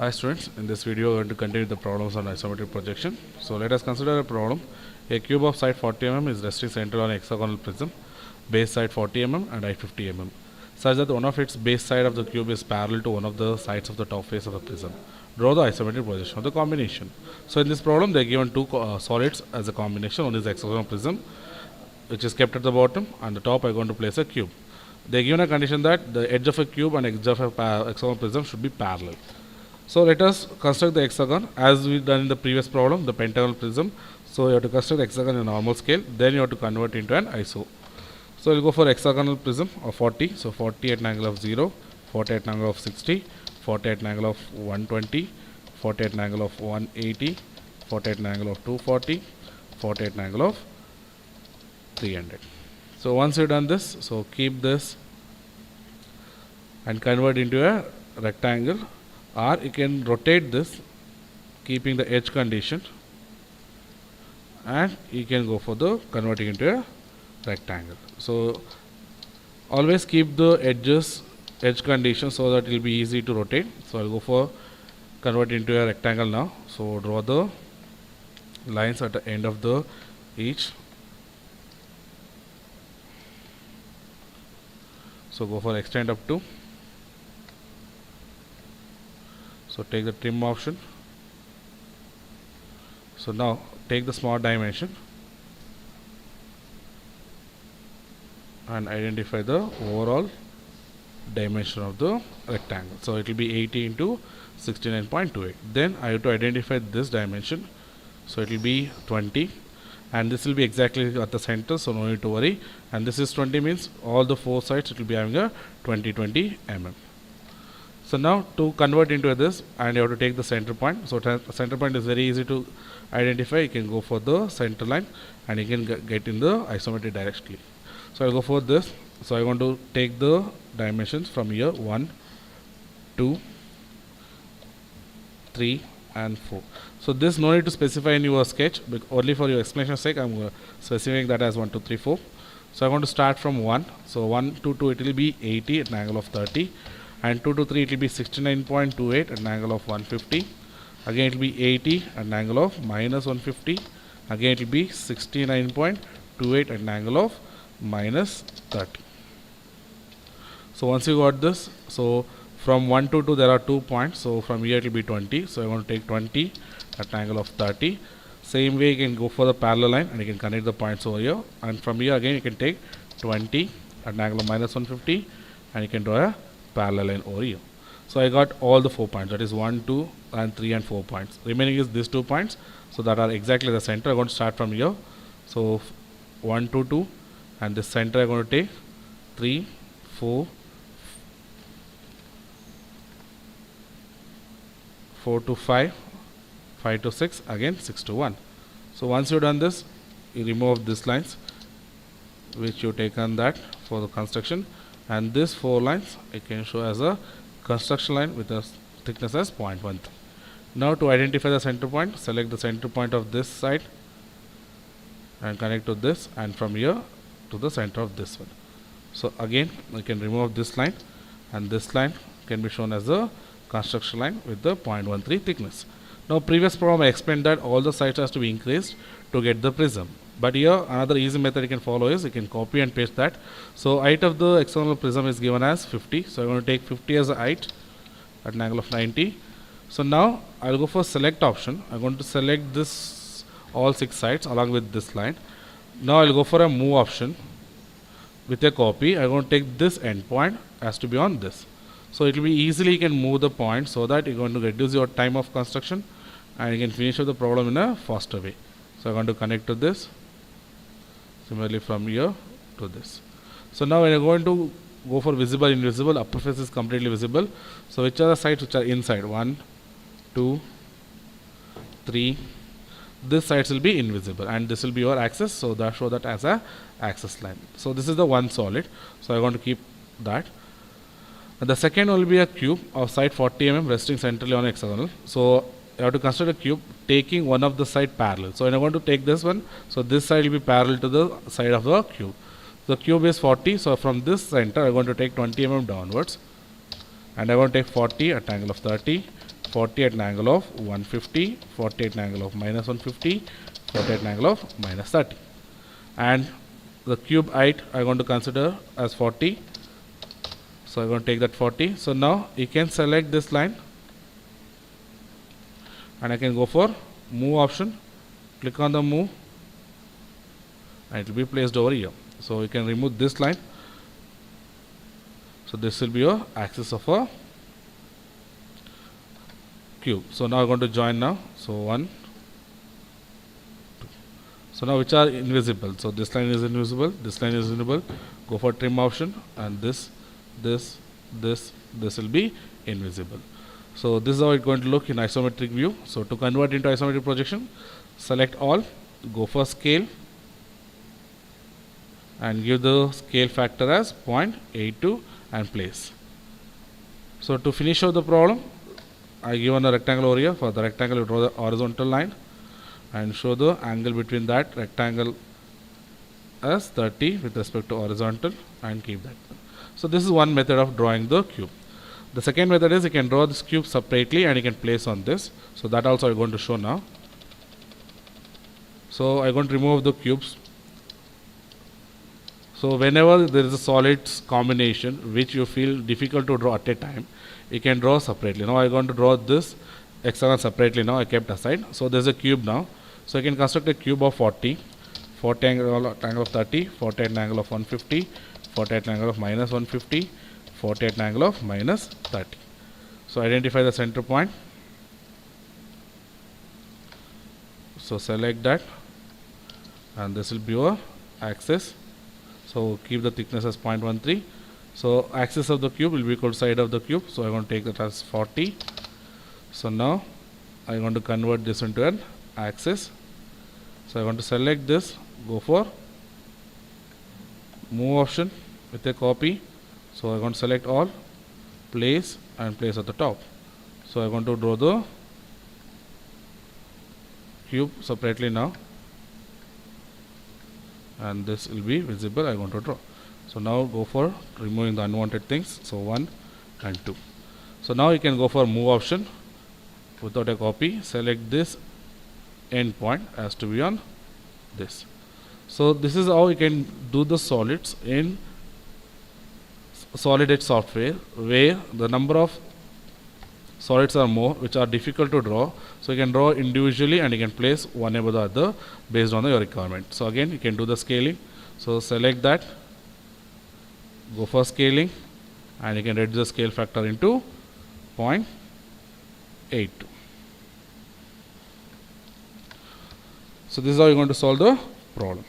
Hi students, in this video we are going to continue the problems on isometric projection. So let us consider a problem. A cube of side 40 mm is resting centered on a hexagonal prism, base side 40 mm and height 50 mm, such that one of its base side of the cube is parallel to one of the sides of the top face of the prism. Draw the isometric projection of the combination. So in this problem they are given two solids as a combination. One is the hexagonal prism, which is kept at the bottom, and the top I am going to place a cube. They are given a condition that the edge of a cube and edge of a hexagonal prism should be parallel. So let us construct the hexagon as we done in the previous problem, the pentagonal prism. So you have to construct the hexagon in a normal scale, then you have to convert into an iso. So we'll go for hexagonal prism of 40. So 40 at an angle of 0, 40 at an angle of 60, 40 at an angle of 120, 40 at an angle of 180, 40 at an angle of 240, 40 at an angle of 300. So once you've done this, so keep this and convert into a rectangle, or you can rotate this keeping the edge condition, and you can go for the converting into a rectangle. So always keep the edge condition so that it will be easy to rotate. So I'll go for convert into a rectangle now. So draw the lines at the end of the each. So go for extend up to. So take the trim option. So now take the small dimension and identify the overall dimension of the rectangle. So it will be 80 into 69.28. Then I have to identify this dimension. So it will be 20, and this will be exactly at the center, so no need to worry. And this is 20 means all the four sides it will be having a 20 mm. So now to convert into this, and you have to take the center point. So center point is very easy to identify. You can go for the center line and you can get in the isometric directly. So I'll go for this. So I want to take the dimensions from here 1, 2, 3 and 4. So this no need to specify in your sketch, but only for your explanation sake I'm specifying that as 1, 2, 3, 4. So I want to start from 1. So 1 to 2 it will be 80 at an angle of 30. And 2 to 3 it will be 69.28 at an angle of 150. Again it will be 80 at an angle of minus 150. Again it will be 69.28 at an angle of minus 30. So once you got this, so from 1 to 2 there are 2 points. So from here it will be 20. So I want to take 20 at an angle of 30. Same way you can go for the parallel line and you can connect the points over here. And from here again you can take 20 at an angle of minus 150 and you can draw a parallel line over here. So I got all the 4 points, that is 1, 2 and 3 and 4 points. Remaining is these 2 points, so that are exactly the center. I'm going to start from here. So 1 to 2 and this center I'm going to take 3, 4, 4 to 5, 5 to 6, again 6 to 1. So once you've done this, you remove these lines which you taken that for the construction, and these 4 lines I can show as a construction line with a thickness as 0.1. Now to identify the center point, select the center point of this side and connect to this, and from here to the center of this one. So again I can remove this line, and this line can be shown as a construction line with the 0.13 thickness. Now previous problem I explained that all the sides has to be increased to get the prism. But here another easy method you can follow is you can copy and paste that. So height of the hexagonal prism is given as 50. So I'm going to take 50 as a height at an angle of 90. So now I'll go for select option. I'm going to select this all 6 sides along with this line. Now I'll go for a move option with a copy. I'm going to take this endpoint has to be on this. So it will be easily you can move the point so that you're going to reduce your time of construction and you can finish up the problem in a faster way. So I'm going to connect to this. Similarly from here to this. So now when you're going to go for visible, invisible, upper face is completely visible. So which are the sides which are inside? 1, 2, 3. This sides will be invisible and this will be your axis. So that show that as a axis line. So this is the one solid. So I want to keep that. And the second will be a cube of side 40 mm resting centrally on hexagonal. So you have to construct a cube taking one of the side parallel. So when I'm going to take this one, so this side will be parallel to the side of the cube. The cube is 40, so from this center I'm going to take 20 mm downwards, and I'm going to take 40 at angle of 30, 40 at an angle of 150, 40 at an angle of minus 150, 40 at an angle of minus 30. And the cube height I'm going to consider as 40. So I'm going to take that 40. So now you can select this line and I can go for move option. Click on the move and it will be placed over here. So you can remove this line. So this will be your axis of a cube. So now I'm going to join now. So 1, 2. So now which are invisible? So this line is invisible, this line is invisible. Go for trim option and this will be invisible. So this is how it's going to look in isometric view. So to convert into isometric projection, select all, go for scale and give the scale factor as 0.82 and place. So to finish out the problem, I given a rectangle over here. For the rectangle, you draw the horizontal line and show the angle between that rectangle as 30 with respect to horizontal and keep that. So this is one method of drawing the cube. The second method is you can draw this cube separately and you can place on this. So that also I'm going to show now. So I'm going to remove the cubes. So whenever there is a solids combination which you feel difficult to draw at a time, you can draw separately. Now I'm going to draw this hexagon separately. Now I kept aside. So there's a cube now. So I can construct a cube of 40, 40 angle of 30, 40 at an angle of 150, 40 at an angle of minus 150, 40 at an angle of minus 30. So identify the center point. So select that and this will be your axis. So keep the thickness as 0.13. So axis of the cube will be equal to side of the cube. So I'm going to take that as 40. So now I'm going to convert this into an axis. So I'm going to select this, go for move option with a copy. So I'm going to select all, place and place at the top. So I'm going to draw the cube separately now. And this will be visible. I'm going to draw. So now go for removing the unwanted things. So 1 and 2. So now you can go for move option without a copy. Select this end point as to be on this. So this is how you can do the solids in Solid Edge software, where the number of solids are more which are difficult to draw. So you can draw individually and you can place one above the other based on your requirement. So again you can do the scaling. So select that, go for scaling and you can reduce the scale factor into 0.82. So this is how you're going to solve the problem.